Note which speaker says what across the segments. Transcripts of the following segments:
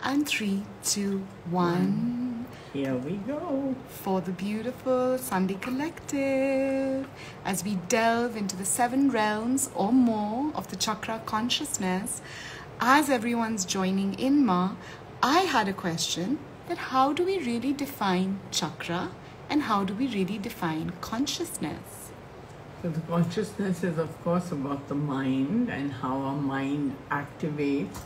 Speaker 1: And 3, 2, 1.
Speaker 2: Here we go.
Speaker 1: For the beautiful Sunday Collective, as we delve into the 7 realms or more of the Chakra Consciousness, as everyone's joining in, Ma, I had a question that how do we really define chakra and how do we really define consciousness?
Speaker 2: So the consciousness is of course about the mind and how our mind activates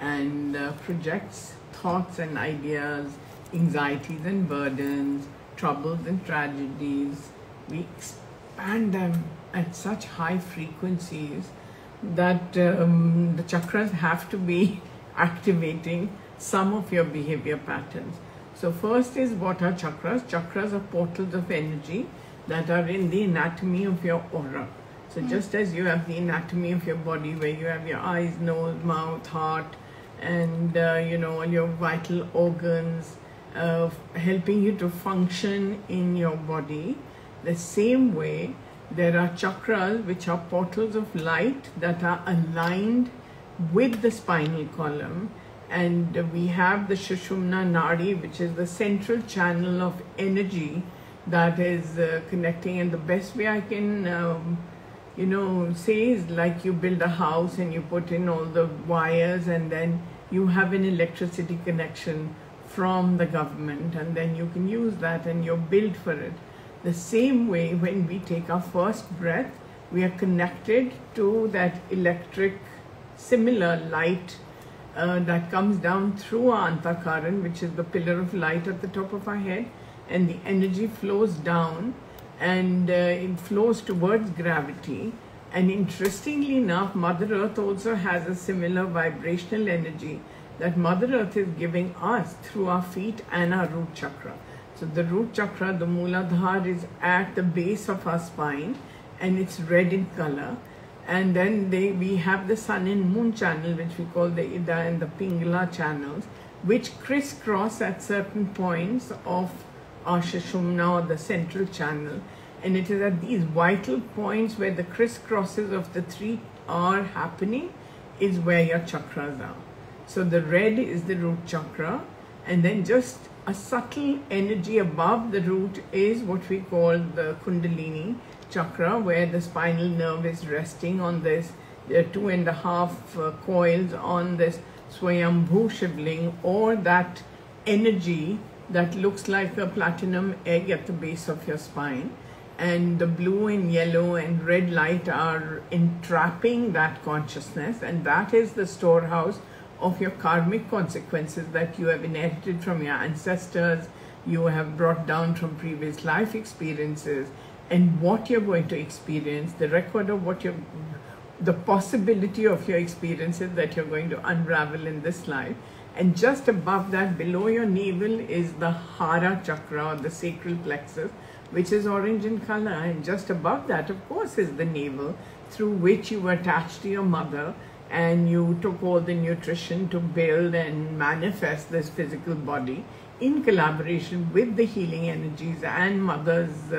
Speaker 2: and projects thoughts and ideas, anxieties and burdens, troubles and tragedies. We expand them at such high frequencies that the chakras have to be activating some of your behavior patterns. So first is what are chakras? Chakras are portals of energy that are in the anatomy of your aura. So just as you have the anatomy of your body where you have your eyes, nose, mouth, heart, and all your vital organs helping you to function in your body, the same way there are chakras which are portals of light that are aligned with the spinal column, and we have the Sushumna Nadi, which is the central channel of energy that is connecting. And the best way I can say is like you build a house and you put in all the wires and then you have an electricity connection from the government and then you can use that and you're billed for it. The same way when we take our first breath, we are connected to that electric similar light that comes down through our Antakaran, which is the pillar of light at the top of our head, and the energy flows down and it flows towards gravity. And interestingly enough, Mother Earth also has a similar vibrational energy that Mother Earth is giving us through our feet and our root chakra. So the root chakra, the Mooladhara, is at the base of our spine and it's red in color. And then we have the sun and moon channel, which we call the Ida and the Pingala channels, which crisscross at certain points of our Sushumna or the central channel. And it is at these vital points where the crisscrosses of the 3 are happening is where your chakras are. So the red is the root chakra, and then just a subtle energy above the root is what we call the Kundalini chakra, where the spinal nerve is resting on this. There are 2.5 coils on this Swayambhu Shivling, or that energy that looks like a platinum egg at the base of your spine. And the blue and yellow and red light are entrapping that consciousness, and that is the storehouse of your karmic consequences that you have inherited from your ancestors, you have brought down from previous life experiences, and what you're going to experience, the record of the possibility of your experiences that you're going to unravel in this life. And just above that, below your navel, is the Hara chakra, or the sacral plexus, which is orange in color. And just above that, of course, is the navel, through which you were attached to your mother and you took all the nutrition to build and manifest this physical body in collaboration with the healing energies and mother's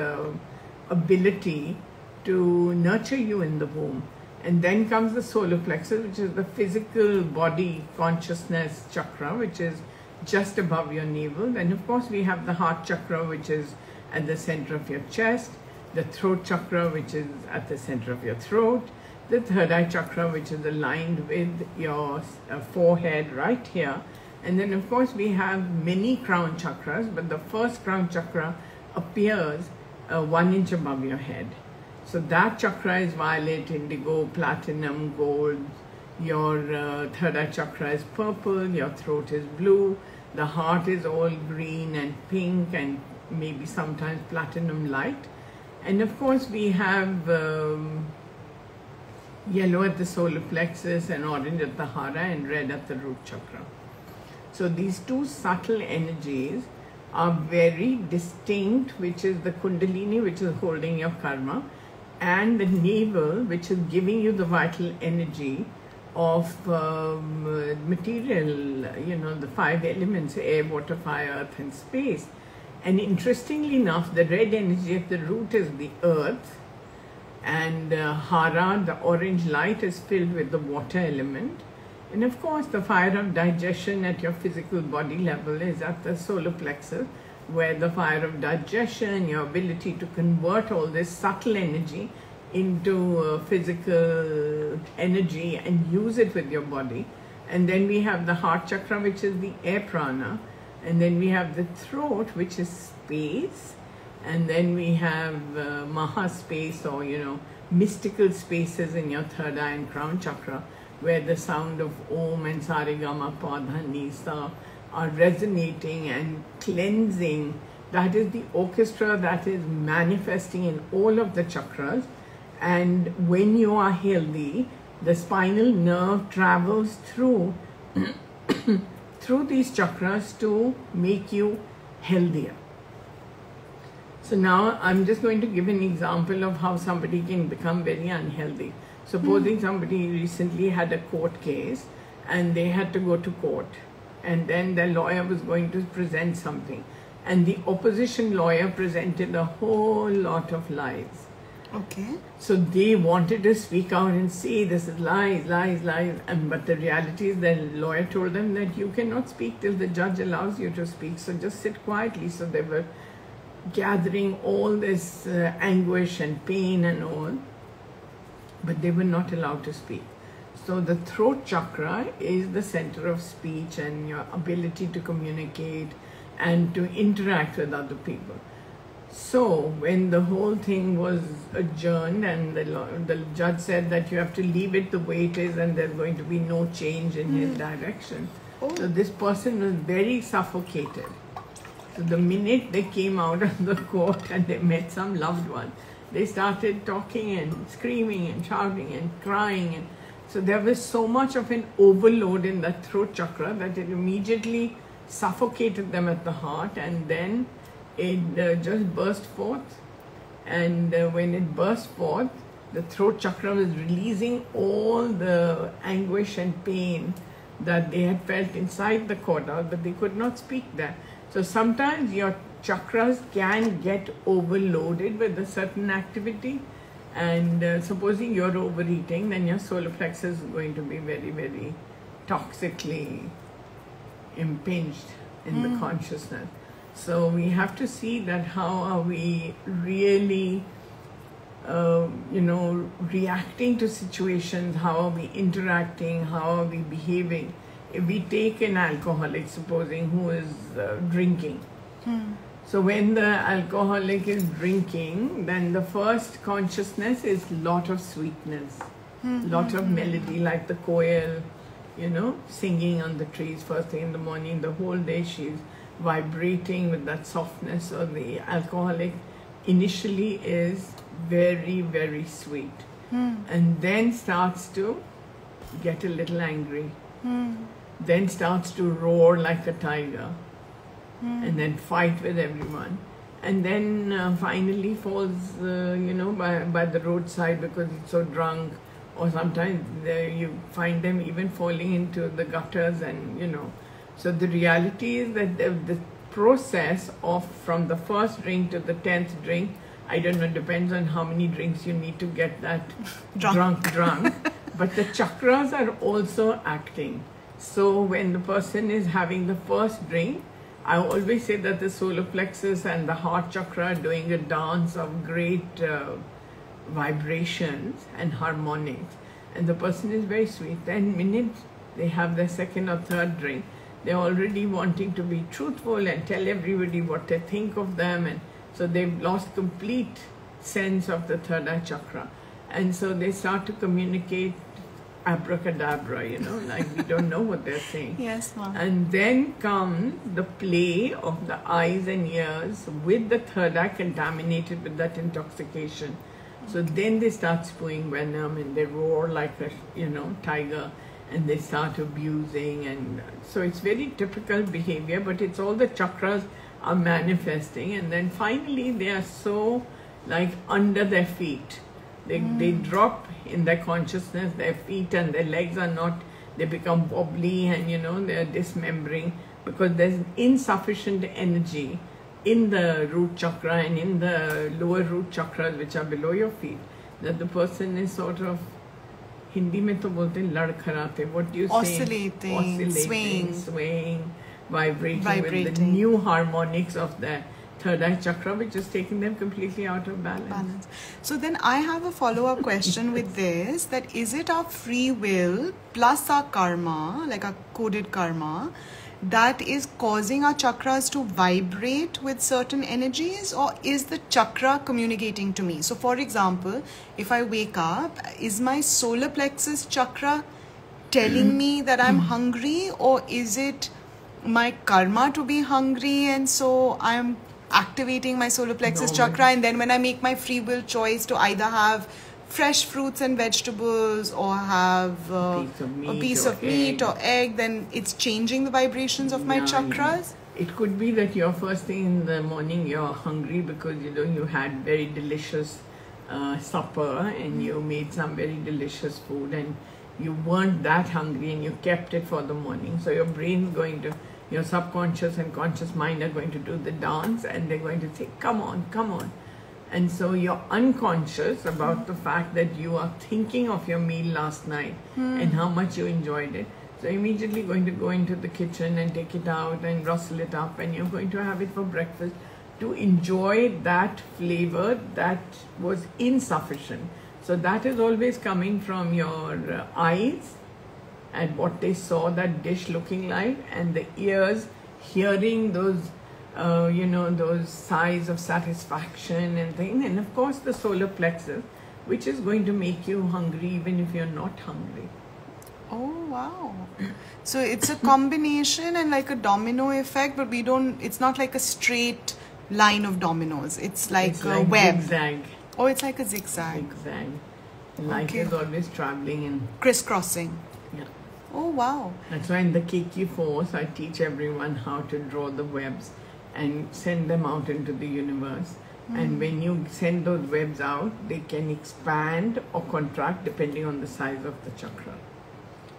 Speaker 2: ability to nurture you in the womb. And then comes the solar plexus, which is the physical body consciousness chakra, which is just above your navel. Then of course we have the heart chakra, which is at the center of your chest, the throat chakra, which is at the center of your throat, the third eye chakra, which is aligned with your forehead right here. And then of course we have many crown chakras, but the first crown chakra appears 1 inch above your head. So that chakra is violet, indigo, platinum, gold. Your third eye chakra is purple, your throat is blue, the heart is all green and pink and maybe sometimes platinum light. And of course we have yellow at the solar plexus and orange at the hara and red at the root chakra. So these 2 subtle energies are very distinct, which is the Kundalini, which is holding your karma, and the navel, which is giving you the vital energy of material, the 5 elements, air, water, fire, earth and space. And interestingly enough, the red energy at the root is the earth, and Hara, the orange light, is filled with the water element, And of course, the fire of digestion at your physical body level is at the solar plexus, where the fire of digestion, your ability to convert all this subtle energy into physical energy and use it with your body. And then we have the heart chakra, which is the air prana. And then we have the throat, which is space. And then we have maha space, or mystical spaces in your third eye and crown chakra, where the sound of Om and Sarigama Padha Nisa are resonating and cleansing. That is the orchestra that is manifesting in all of the chakras. And when you are healthy, the spinal nerve travels through through these chakras to make you healthier. So now I'm just going to give an example of how somebody can become very unhealthy. Supposing somebody recently had a court case and they had to go to court, and then the lawyer was going to present something, and the opposition lawyer presented a whole lot of lies.
Speaker 1: Okay.
Speaker 2: So they wanted to speak out and say this is lies, lies, lies. But the reality is the lawyer told them that you cannot speak till the judge allows you to speak. So just sit quietly. So they were gathering all this anguish and pain and all, but they were not allowed to speak. So the throat chakra is the center of speech and your ability to communicate and to interact with other people. So when the whole thing was adjourned and the judge said that you have to leave it the way it is and there's going to be no change in his direction. So this person was very suffocated. So the minute they came out of the court and they met some loved one, they started talking and screaming and shouting and crying. And so there was so much of an overload in the throat chakra that it immediately suffocated them at the heart, and then it just burst forth. And when it burst forth, the throat chakra was releasing all the anguish and pain that they had felt inside the corda, but they could not speak there. So sometimes your chakras can get overloaded with a certain activity, and supposing you're overeating, then your solar plexus is going to be very, very toxically impinged in the consciousness. So we have to see that how are we really reacting to situations, how are we interacting, how are we behaving. If we take an alcoholic, supposing, who is drinking, so when the alcoholic is drinking, then the first consciousness is lot of sweetness, lot of melody, like the koel, singing on the trees first thing in the morning. The whole day she's vibrating with that softness. So the alcoholic initially is very, very sweet, and then starts to get a little angry, then starts to roar like a tiger, and then fight with everyone, and then finally falls by the roadside because it's so drunk. Or sometimes you find them even falling into the gutters, and so the reality is that the process of from the first drink to the 10th drink, I don't know, depends on how many drinks you need to get that drunk. But the chakras are also acting. So when the person is having the first drink, I always say that the solar plexus and the heart chakra are doing a dance of great vibrations and harmonics, and the person is very sweet. Then minute they have their second or third drink, they're already wanting to be truthful and tell everybody what they think of them, and so they've lost complete sense of the third eye chakra, and so they start to communicate abracadabra, like we don't know what they're saying.
Speaker 1: Yes, ma'am.
Speaker 2: And then comes the play of the eyes and ears with the third eye contaminated with that intoxication. So then they start spewing venom and they roar like a tiger, and they start abusing, and so it's very typical behavior, but it's all the chakras are manifesting, and then finally they are so like under their feet. They drop in their consciousness, their feet and their legs are not, they become wobbly, and they're dismembering because there's insufficient energy in the root chakra and in the lower root chakras which are below your feet, that the person is sort of Hindi में तो बोलते हैं लड़खड़ाते. What do you say?
Speaker 1: Oscillating,
Speaker 2: swaying, vibrating with the new harmonics of the third eye chakra, which is taking them completely out of balance.
Speaker 1: So then I have a follow-up question with this, that is it our free will plus our karma, like our coded karma, that is causing our chakras to vibrate with certain energies, or is the chakra communicating to me? So for example, if I wake up, is my solar plexus chakra telling me that I'm hungry, or is it my karma to be hungry and so I'm activating my solar plexus chakra, and then when I make my free will choice to either have fresh fruits and vegetables or have a piece of meat or egg, then it's changing the vibrations of my chakras?
Speaker 2: It could be that you're first thing in the morning, you're hungry because you had very delicious supper and you made some very delicious food, and you weren't that hungry and you kept it for the morning. So your brain's going to, your subconscious and conscious mind are going to do the dance, and they're going to say, come on, come on. And so you're unconscious about the fact that you are thinking of your meal last night and how much you enjoyed it. So immediately going to go into the kitchen and take it out and rustle it up, and you're going to have it for breakfast to enjoy that flavor that was insufficient. So that is always coming from your eyes and what they saw that dish looking like, and the ears hearing those those sighs of satisfaction and things, and of course the solar plexus, which is going to make you hungry even if you're not hungry.
Speaker 1: Oh wow. So it's a combination and like a domino effect, but it's not like a straight line of dominoes. It's like a web.
Speaker 2: Zigzag.
Speaker 1: Oh, it's like a zigzag.
Speaker 2: Zigzag. Light is always traveling and
Speaker 1: crisscrossing.
Speaker 2: Yeah.
Speaker 1: Oh wow.
Speaker 2: That's why in the Kiki Force I teach everyone how to draw the webs and send them out into the universe. And when you send those webs out, they can expand or contract depending on the size of the chakra.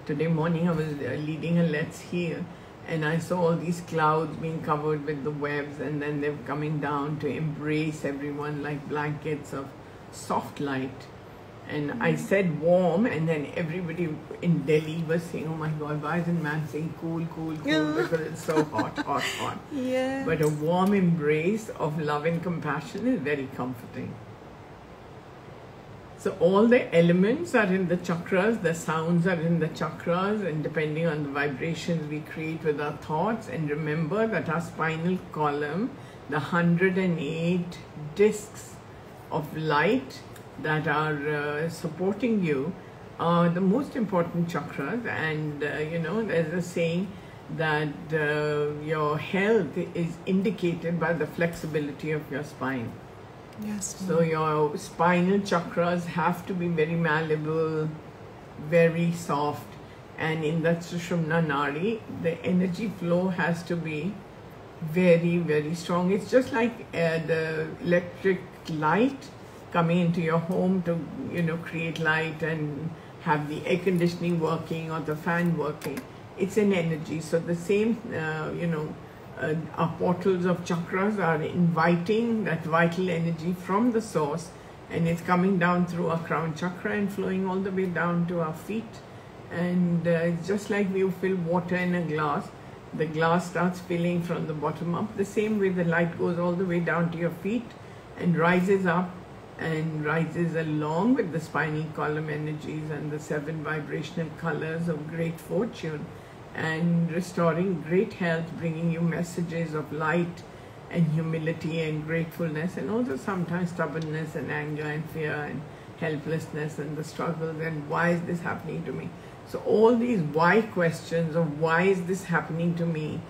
Speaker 2: Today morning I was leading a Let's Heal, and I saw all these clouds being covered with the webs, and then they're coming down to embrace everyone like blankets of soft light. And I said warm, and then everybody in Delhi was saying, oh my God, why isn't man saying cool, cool, cool? Because it's so hot, hot, hot.
Speaker 1: Yeah.
Speaker 2: But a warm embrace of love and compassion is very comforting. So all the elements are in the chakras, the sounds are in the chakras, and depending on the vibrations we create with our thoughts. And remember that our spinal column, the 108 discs of light that are supporting you, are the most important chakras. And there's a saying that your health is indicated by the flexibility of your spine.
Speaker 1: Yes.
Speaker 2: So your spinal chakras have to be very malleable, very soft, and in that Sushumna Nadi, the energy flow has to be very, very strong. It's just like the electric light coming into your home to create light and have the air conditioning working or the fan working. It's an energy. So the same our portals of chakras are inviting that vital energy from the source, and it's coming down through our crown chakra and flowing all the way down to our feet. And it's just like you fill water in a glass, the glass starts filling from the bottom up. The same way the light goes all the way down to your feet and rises up and rises along with the spinal column energies and the 7 vibrational colors of great fortune, and restoring great health, bringing you messages of light and humility and gratefulness, and also sometimes stubbornness and anger and fear and helplessness and the struggles and why is this happening to me. So all these why questions of why is this happening to me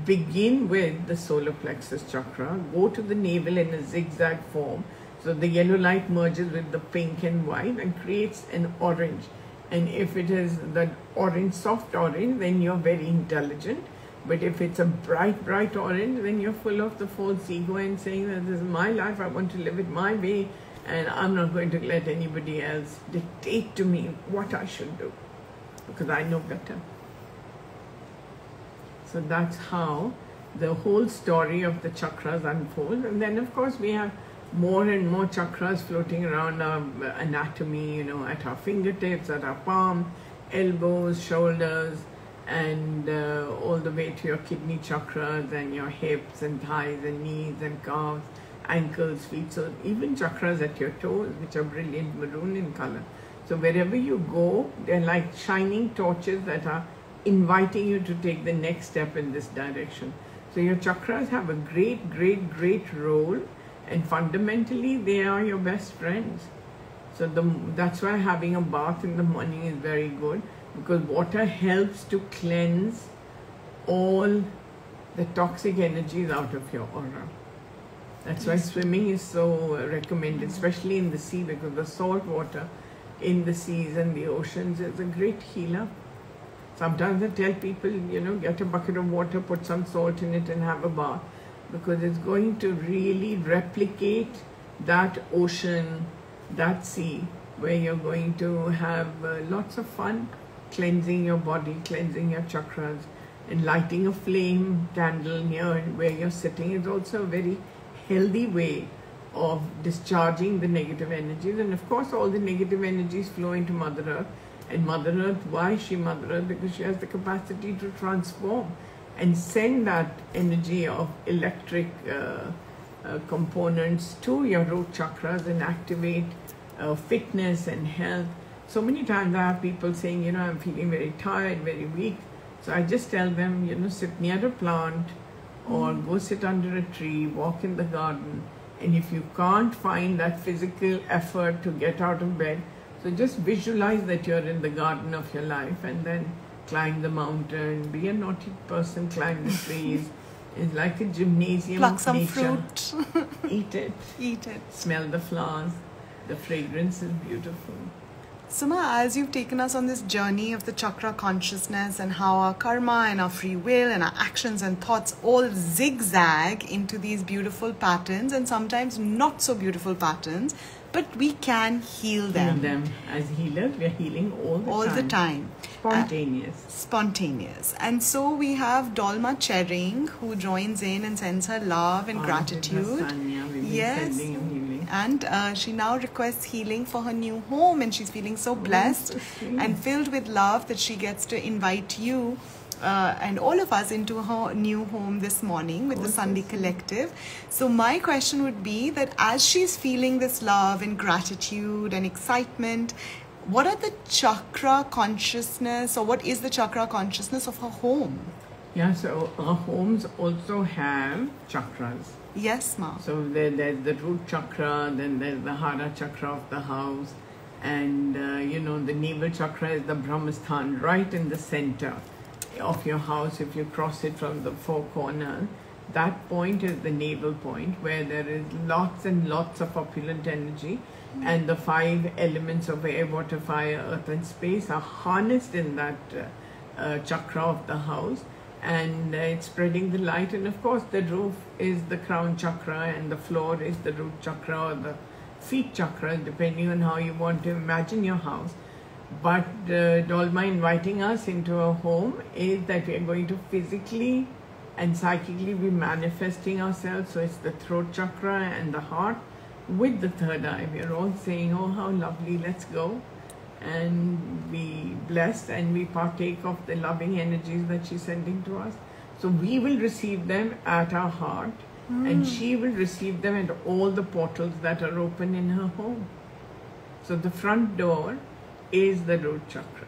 Speaker 2: begin with the solar plexus chakra, go to the navel in a zigzag form. So the yellow light merges with the pink and white and creates an orange. And if it is the orange, soft orange, then you're very intelligent. But if it's a bright, bright orange, then you're full of the false ego and saying that this is my life, I want to live it my way, and I'm not going to let anybody else dictate to me what I should do, because I know better. So that's how the whole story of the chakras unfolds. And then of course we have more and more chakras floating around our anatomy, you know, at our fingertips, at our palm, elbows, shoulders, and all the way to your kidney chakras and your hips and thighs and knees and calves, ankles, feet. So even chakras at your toes, which are brilliant maroon in color. So wherever you go, they're like shining torches that are inviting you to take the next step in this direction. So your chakras have a great, great, great role, and fundamentally they are your best friends. So that's why having a bath in the morning is very good, because water helps to cleanse all the toxic energies out of your aura. That's why swimming is so recommended, especially in the sea, because the salt water in the seas and the oceans is a great healer. Sometimes I tell people, you know, get a bucket of water, put some salt in it and have a bath, because it's going to really replicate that ocean, that sea, where you're going to have lots of fun cleansing your body, cleansing your chakras, and lighting a flame candle near where you're sitting is also a very healthy way of discharging the negative energies. And of course all the negative energies flow into Mother Earth. And Mother Earth, why is she Mother Earth? Because she has the capacity to transform and send that energy of electric components to your root chakras and activate fitness and health. So many times I have people saying, you know, I'm feeling very tired, very weak. So I just tell them, you know, sit near a plant or go sit under a tree, walk in the garden. And if you can't find that physical effort to get out of bed, so just visualize that you're in the garden of your life, and then climb the mountain, be a naughty person, climb the trees. It's like a gymnasium.
Speaker 1: Pluck
Speaker 2: of
Speaker 1: some
Speaker 2: nature.
Speaker 1: fruit.
Speaker 2: Eat it.
Speaker 1: Eat it.
Speaker 2: Smell the flowers. The fragrance is beautiful.
Speaker 1: Suma, as you've taken us on this journey of the chakra consciousness and how our karma and our free will and our actions and thoughts all zigzag into these beautiful patterns and sometimes not so beautiful patterns, but we can heal them.
Speaker 2: Heal them. As healers, we are healing all the time. Spontaneous.
Speaker 1: Spontaneous. And so we have Dolma Chering, who joins in and sends her love and gratitude.
Speaker 2: Yes.
Speaker 1: And she now requests healing for her new home, and she's feeling so blessed and filled with love that she gets to invite you and all of us into her new home this morning with the Sunday Collective. So my question would be that as she's feeling this love and gratitude and excitement, what are the chakra consciousness, or what is the chakra consciousness of her home?
Speaker 2: Yeah, so our homes also have chakras.
Speaker 1: Yes, ma.
Speaker 2: So there's the root chakra, then there's the Hara chakra of the house, and you know, the navel chakra is the Brahmasthan, right in the center of your house. If you cross it from the four corners, that point is the navel point, where there is lots and lots of opulent energy, and the 5 elements of air, water, fire, earth and space are harnessed in that chakra of the house. And it's spreading the light, and of course the roof is the crown chakra and the floor is the root chakra or the feet chakra, depending on how you want to imagine your house. But Dolma inviting us into a home is that we are going to physically and psychically be manifesting ourselves. So it's the throat chakra and the heart with the third eye. We are all saying, oh how lovely, let's go and be blessed, and we partake of the loving energies that she's sending to us. So we will receive them at our heart, and she will receive them at all the portals that are open in her home. So the front door is the root chakra.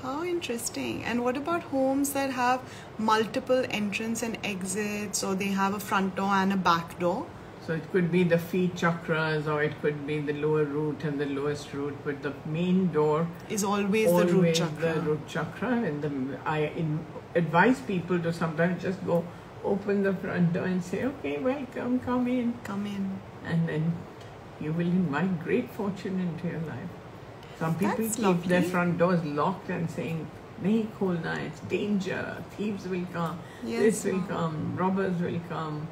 Speaker 1: How interesting. And what about homes that have multiple entrance and exits, or they have a front door and a back door?
Speaker 2: So it could be the feet chakras, or it could be the lower root and the lowest root, but the main door
Speaker 1: is always the root chakra.
Speaker 2: The root chakra. And I advise people to sometimes just go open the front door and say, okay, welcome, come in.
Speaker 1: Come in.
Speaker 2: And then you will invite great fortune into your life. Some people keep their front doors locked and saying, nahi kholna, it's danger, thieves will come, this will come, robbers will come,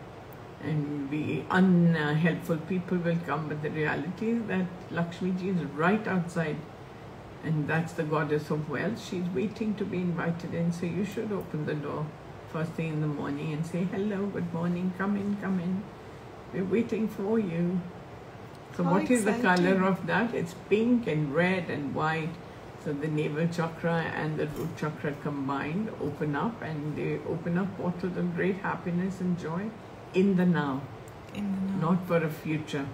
Speaker 2: and unhelpful people will come. But the reality is that Lakshmi ji is right outside, and that's the goddess of wealth. She's waiting to be invited in. So you should open the door first thing in the morning and say hello, good morning, come in, come in. We're waiting for you. So
Speaker 1: How
Speaker 2: what is the
Speaker 1: exciting.
Speaker 2: color of that? It's pink and red and white. So the navel chakra and the root chakra combined open up, and they open up portals of great happiness and joy in the now, not for a future.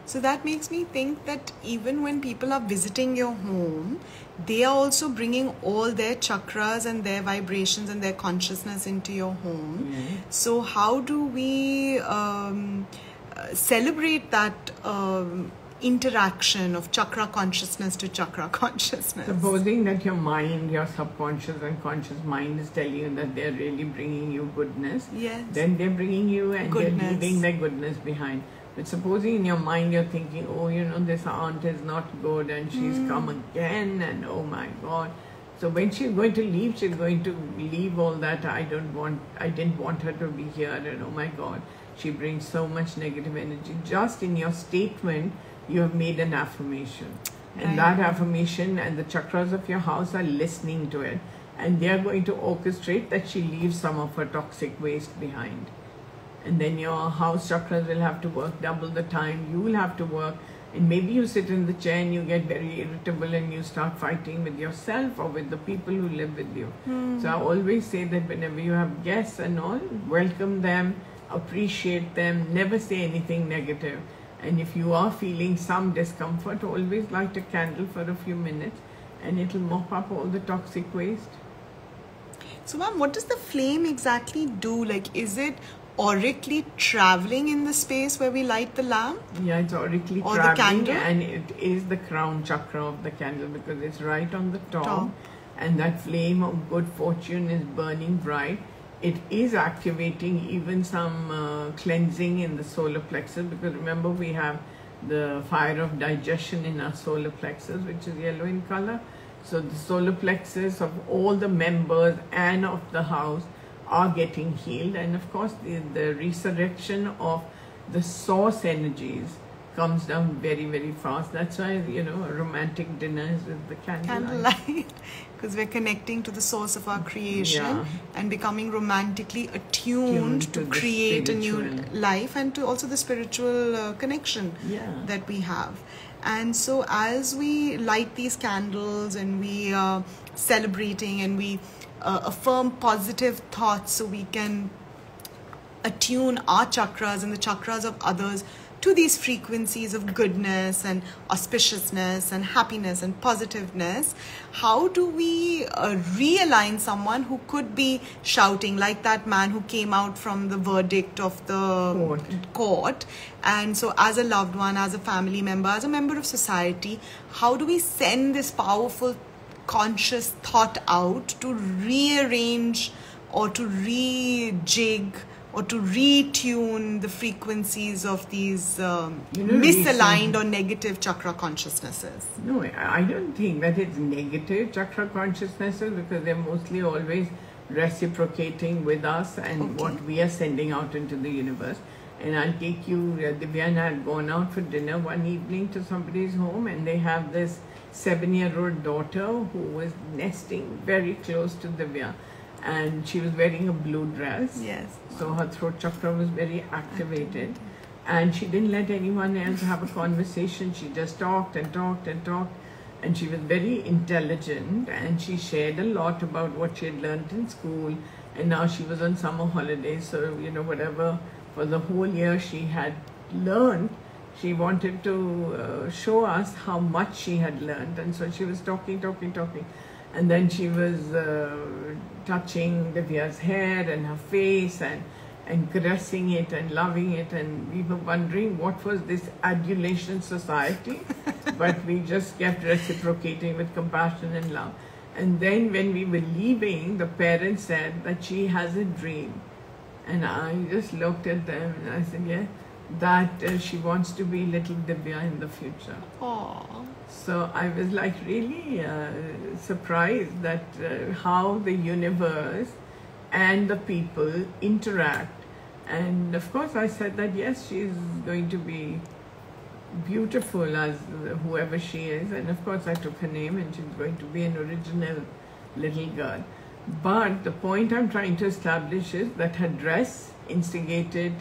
Speaker 1: So that makes me think that even when people are visiting your home, they are also bringing all their chakras and their vibrations and their consciousness into your home.
Speaker 2: Yes.
Speaker 1: So how do we celebrate that interaction of chakra consciousness to chakra consciousness?
Speaker 2: Supposing that your mind, your subconscious and conscious mind is telling you that they're really bringing you goodness,
Speaker 1: Yes.
Speaker 2: then they're bringing you and
Speaker 1: Goodness.
Speaker 2: they're leaving their goodness behind. But supposing in your mind you're thinking, oh, this aunt is not good and she's come again and oh my God. So when she's going to leave, she's going to leave all that. I didn't want her to be here, and oh my God, she brings so much negative energy. Just in your statement, you have made an affirmation. And that affirmation and the chakras of your house are listening to it. And they are going to orchestrate that she leaves some of her toxic waste behind. And then your house chakras will have to work double the time. You will have to work. And maybe you sit in the chair and you get very irritable and you start fighting with yourself or with the people who live with you. So I always say that whenever you have guests and all, welcome them, appreciate them, never say anything negative. And if you are feeling some discomfort, always light a candle for a few minutes and it'll mop up all the toxic waste.
Speaker 1: So ma'am, what does the flame exactly do? Like, is it aurically traveling in the space where we light the lamp?
Speaker 2: Yeah, it's aurically
Speaker 1: Or the
Speaker 2: traveling,
Speaker 1: candle?
Speaker 2: and it is the crown chakra of the candle because it's right on the top. And that flame of good fortune is burning bright. It is activating even some cleansing in the solar plexus, because remember we have the fire of digestion in our solar plexus, which is yellow in color. So the solar plexus of all the members and of the house are getting healed, and of course the resurrection of the source energies comes down very, very fast. That's why, a romantic dinner is with the candlelight.
Speaker 1: Because we're connecting to the source of our creation,
Speaker 2: Yeah.
Speaker 1: and becoming romantically attuned to
Speaker 2: the
Speaker 1: create a new
Speaker 2: spiritual
Speaker 1: life, and to also the spiritual connection that we have. And so as we light these candles and we are celebrating and we affirm positive thoughts, so we can attune our chakras and the chakras of others to these frequencies of goodness and auspiciousness and happiness and positiveness. How do we realign someone who could be shouting, like that man who came out from the verdict of the court? And so as a loved one, as a family member, as a member of society, how do we send this powerful conscious thought out to rearrange or to rejig or to retune the frequencies of these misaligned or negative chakra consciousnesses?
Speaker 2: No, I don't think that it's negative chakra consciousnesses, because they're mostly always reciprocating with us and what we are sending out into the universe. And I'll take you, Divya and I had gone out for dinner one evening to somebody's home, and they have this 7-year-old daughter who was nesting very close to Divya, and she was wearing a blue dress.
Speaker 1: Yes.
Speaker 2: So her throat chakra was very activated, and she didn't let anyone else have a conversation. She just talked and talked and talked, and she was very intelligent, and she shared a lot about what she had learned in school, and now she was on summer holidays, so whatever for the whole year she had learned, she wanted to show us how much she had learned. And so she was talking, and then she was touching Divya's hair and her face and caressing it and loving it, and we were wondering what was this adulation society, but we just kept reciprocating with compassion and love. And then when we were leaving, the parents said that she has a dream, and I just looked at them and I said, yeah, that she wants to be little Divya in the future.
Speaker 1: Aww.
Speaker 2: So I was like really surprised that how the universe and the people interact. And of course I said that yes, she's going to be beautiful as whoever she is, and of course I took her name, and she's going to be an original little girl. But the point I'm trying to establish is that her dress instigated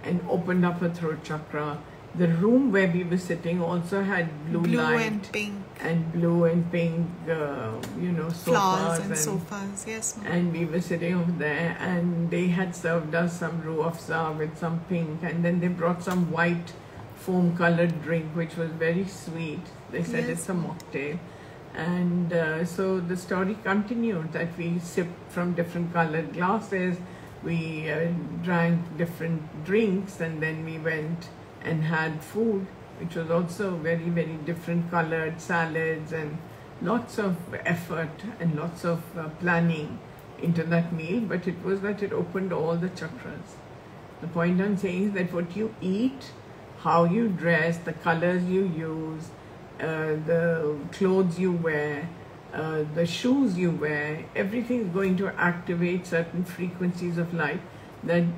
Speaker 2: and opened up her throat chakra. The room where we were sitting also had blue light
Speaker 1: and pink.
Speaker 2: And blue and pink, sofas.
Speaker 1: Flowers and sofas, yes.
Speaker 2: And we were sitting over there, and they had served us some roux afza with some pink, and then they brought some white foam colored drink, which was very sweet. They said it's a mocktail. And so the story continued that we sipped from different colored glasses, we drank different drinks, and then we went and had food, which was also very, very different colored salads, and lots of effort and lots of planning into that meal. But it was that it opened all the chakras. The point I'm saying is that what you eat, how you dress, the colors you use, the clothes you wear, the shoes you wear, everything is going to activate certain frequencies of light,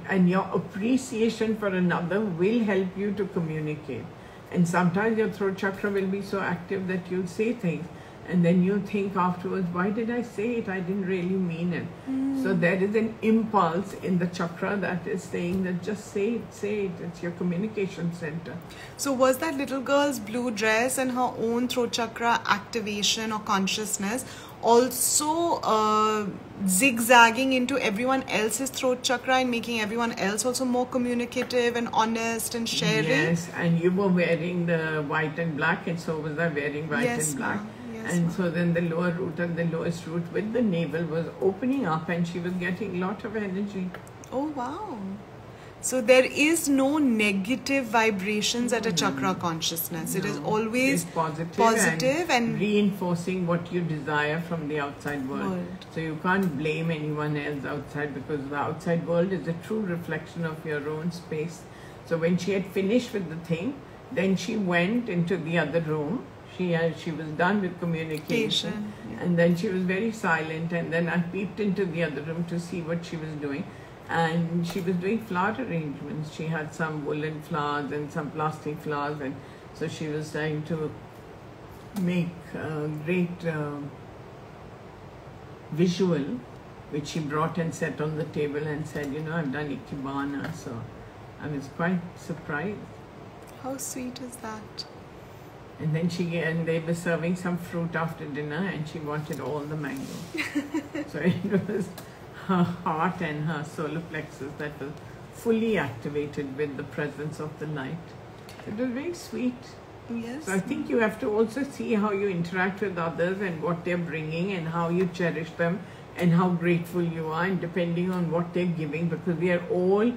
Speaker 2: and your appreciation for another will help you to communicate. And sometimes your throat chakra will be so active that you'll say things, and then you'll think afterwards, why did I say it? I didn't really mean it. So there is an impulse in the chakra that is saying that just say it. It's your communication center.
Speaker 1: So was that little girl's blue dress and her own throat chakra activation or consciousness also zigzagging into everyone else's throat chakra and making everyone else also more communicative and honest and sharing?
Speaker 2: Yes, and you were wearing the white and black, and so was I wearing white and black. And so then the lower root and the lowest root with the navel was opening up, and she was getting a lot of energy.
Speaker 1: Oh, wow. So there is no negative vibrations at a chakra consciousness. No. It is always positive and
Speaker 2: reinforcing what you desire from the outside world. So you can't blame anyone else outside, because the outside world is a true reflection of your own space. So when she had finished with the thing, then she went into the other room. She was done with communication, and then she was very silent, and then I peeped into the other room to see what she was doing, and she was doing flower arrangements. She had some woolen flowers and some plastic flowers, and so she was trying to make a great visual, which she brought and set on the table and said, I've done Ikebana. So I was quite surprised.
Speaker 1: How sweet is that?
Speaker 2: And then they were serving some fruit after dinner, and she wanted all the mango. So it was her heart and her solar plexus that was fully activated with the presence of the light. It was very sweet.
Speaker 1: Yes.
Speaker 2: So I think you have to also see how you interact with others and what they're bringing and how you cherish them and how grateful you are, and depending on what they're giving, because we are all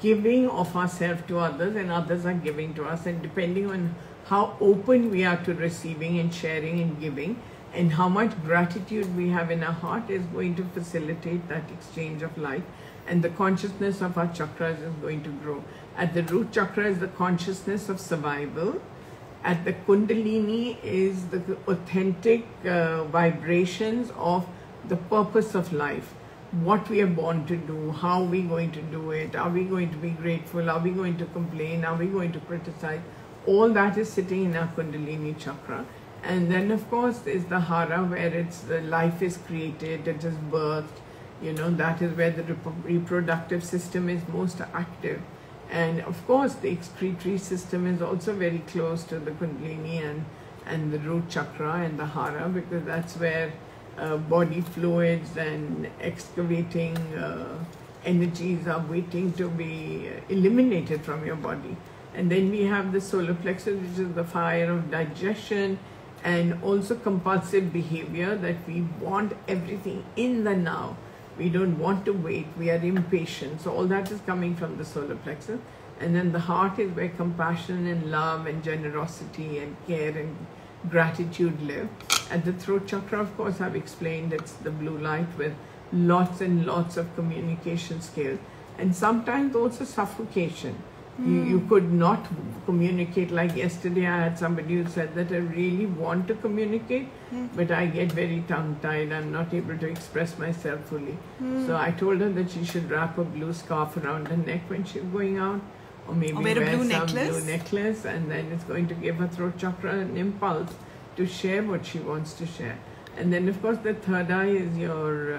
Speaker 2: giving of ourselves to others and others are giving to us, and depending on how open we are to receiving and sharing and giving, and how much gratitude we have in our heart is going to facilitate that exchange of light, and the consciousness of our chakras is going to grow. At the root chakra is the consciousness of survival. At the Kundalini is the authentic vibrations of the purpose of life. What we are born to do, how we are going to do it, are we going to be grateful, are we going to complain, are we going to criticize? All that is sitting in our Kundalini chakra. And then of course is the Hara, where the life is created, it is birthed, that is where the reproductive system is most active. And of course the excretory system is also very close to the Kundalini and the root chakra and the Hara, because that's where body fluids and excavating energies are waiting to be eliminated from your body. And then we have the solar plexus, which is the fire of digestion, and also compulsive behavior, that we want everything in the now. We don't want to wait, we are impatient. So all that is coming from the solar plexus. And then the heart is where compassion and love and generosity and care and gratitude live. At the throat chakra, of course, I've explained, it's the blue light with lots and lots of communication skills, and sometimes also suffocation. You could not communicate. Like yesterday, I had somebody who said that I really want to communicate, but I get very tongue-tied. I'm not able to express myself fully. So I told her that she should wrap a blue scarf around her neck when she's going out, or maybe wear some blue necklace, and then it's going to give her throat chakra an impulse to share what she wants to share. And then, of course, the third eye is your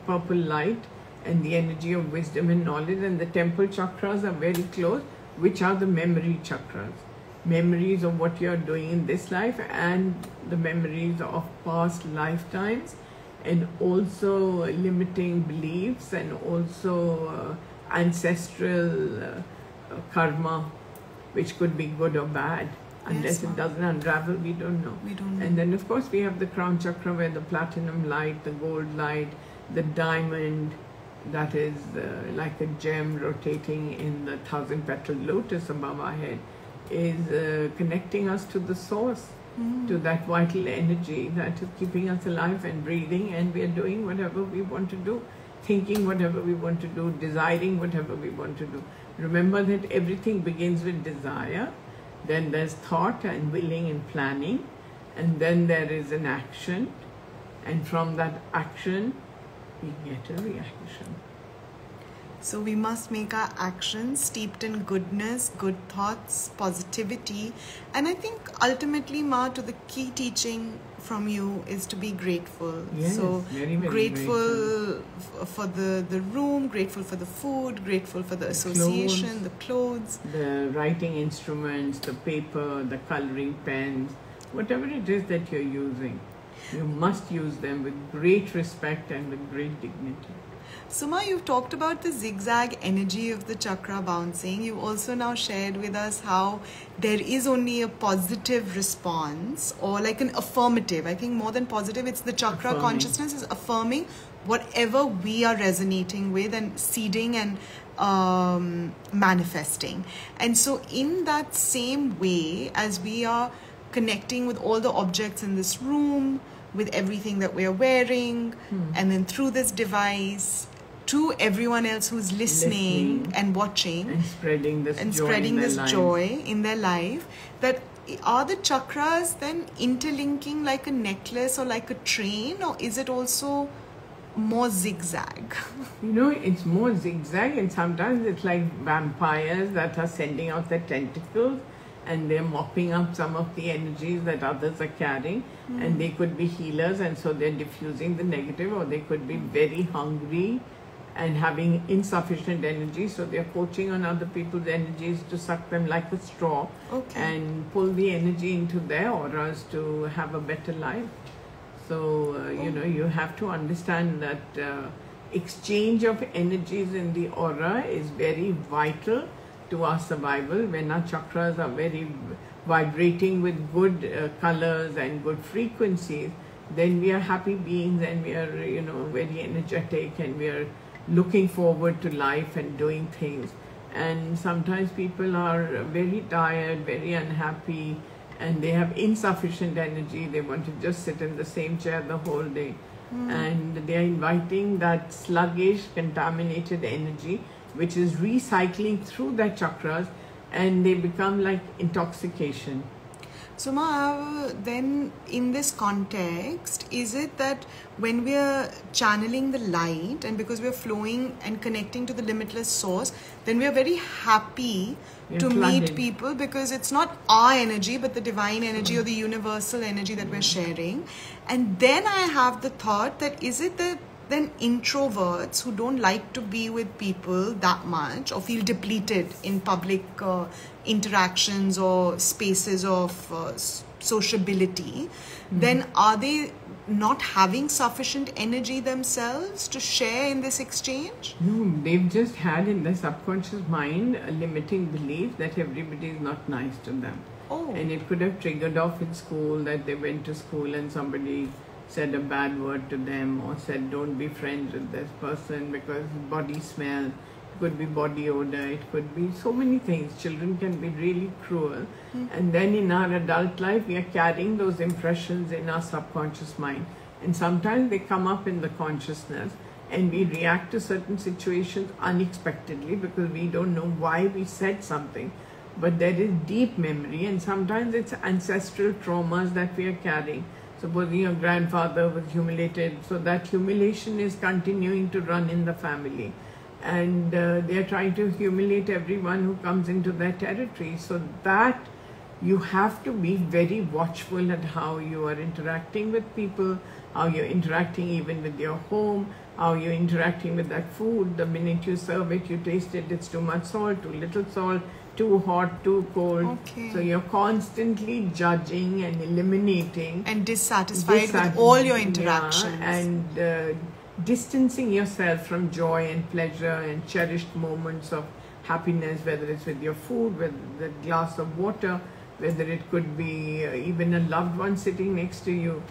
Speaker 2: purple light, and the energy of wisdom and knowledge, and the temple chakras are very close, which are the memory chakras. Memories of what you are doing in this life and the memories of past lifetimes, and also limiting beliefs, and also ancestral karma, which could be good or bad. Unless it doesn't unravel, we don't know.
Speaker 1: We don't know.
Speaker 2: And then of course we have the crown chakra, where the platinum light, the gold light, the diamond, that is like a gem rotating in the 1,000-petal lotus above our head, is connecting us to the source, to that vital energy that is keeping us alive and breathing, and we are doing whatever we want to do, thinking whatever we want to do, desiring whatever we want to do. Remember that everything begins with desire, then there's thought and willing and planning, and then there is an action, and from that action we get a reaction.
Speaker 1: So we must make our actions steeped in goodness, good thoughts, positivity. And I think ultimately, Ma, to the key teaching from you is to be grateful.
Speaker 2: Yes,
Speaker 1: so
Speaker 2: very, very
Speaker 1: grateful for the room, grateful for the food, grateful for the association, the clothes.
Speaker 2: The writing instruments, the paper, the coloring pens, whatever it is that you're using. You must use them with great respect and with great dignity.
Speaker 1: Suma, you've talked about the zigzag energy of the chakra bouncing. You also now shared with us how there is only a positive response, or like an affirmative. I think more than positive, it's the chakra consciousness is affirming whatever we are resonating with and seeding and manifesting. And so in that same way, as we are connecting with all the objects in this room, with everything that we are wearing, and then through this device to everyone else who's listening and watching
Speaker 2: and spreading this
Speaker 1: joy in their life, that are the chakras then interlinking like a necklace or like a train, or is it also more zigzag?
Speaker 2: You know, it's more zigzag, and sometimes it's like vampires that are sending out their tentacles and they're mopping up some of the energies that others are carrying, and they could be healers, and so they're diffusing the negative, or they could be very hungry and having insufficient energy, so they're poaching on other people's energies to suck them like a straw and pull the energy into their auras to have a better life. So, you know, you have to understand that exchange of energies in the aura is very vital to our survival. When our chakras are very vibrating with good colors and good frequencies, then we are happy beings, and we are, you know, very energetic, and we are looking forward to life and doing things. And sometimes people are very tired, very unhappy, and they have insufficient energy. They want to just sit in the same chair the whole day. And they are inviting that sluggish, contaminated energy, which is recycling through their chakras, and they become like intoxication.
Speaker 1: So Ma, then in this context, is it that when we are channeling the light, and because we are flowing and connecting to the limitless source, then we are very happy to meet people, because it's not our energy but the divine energy or the universal energy that we're sharing. And then I have the thought that, is it that then introverts who don't like to be with people that much, or feel depleted in public interactions or spaces of sociability, then are they not having sufficient energy themselves to share in this exchange?
Speaker 2: No, they've just had in their subconscious mind a limiting belief that everybody is not nice to them. And it could have triggered off in school, that they went to school and somebody said a bad word to them, or said don't be friends with this person because body smell. It could be body odor, it could be so many things. Children can be really cruel. And then in our adult life, we are carrying those impressions in our subconscious mind. And sometimes they come up in the consciousness, and we react to certain situations unexpectedly because we don't know why we said something. But there is deep memory, and sometimes it's ancestral traumas that we are carrying. Supposing your grandfather was humiliated, so that humiliation is continuing to run in the family. And they are trying to humiliate everyone who comes into their territory. So that you have to be very watchful at how you are interacting with people, how you're interacting even with your home, how you're interacting with that food. The minute you serve it, you taste it, it's too much salt, too little salt, too hot, too cold.
Speaker 1: Okay.
Speaker 2: So you're constantly judging and eliminating.
Speaker 1: And dissatisfied with all your interactions.
Speaker 2: Yeah, and distancing yourself from joy and pleasure and cherished moments of happiness, whether it's with your food, with the glass of water, whether it could be even a loved one sitting next to you.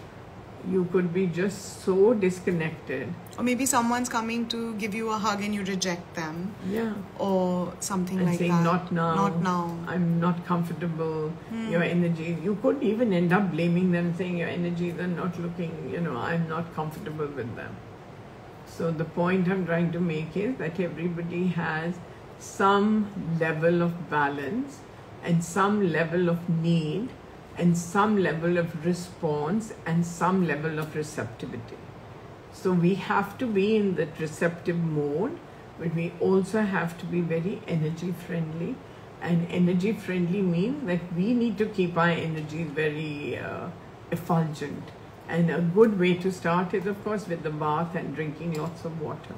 Speaker 2: You could be just so disconnected.
Speaker 1: Or maybe someone's coming to give you a hug and you reject them.
Speaker 2: Yeah.
Speaker 1: Or something
Speaker 2: and
Speaker 1: like
Speaker 2: saying,
Speaker 1: that.
Speaker 2: not now.
Speaker 1: Not now.
Speaker 2: I'm not comfortable. Your energy. You could even end up blaming them, saying your energies are not looking, I'm not comfortable with them. So the point I'm trying to make is that everybody has some level of balance and some level of need and some level of response and some level of receptivity. So we have to be in that receptive mode, but we also have to be very energy friendly. And energy friendly means that we need to keep our energies very effulgent. And a good way to start is, of course, with the bath and drinking lots of water.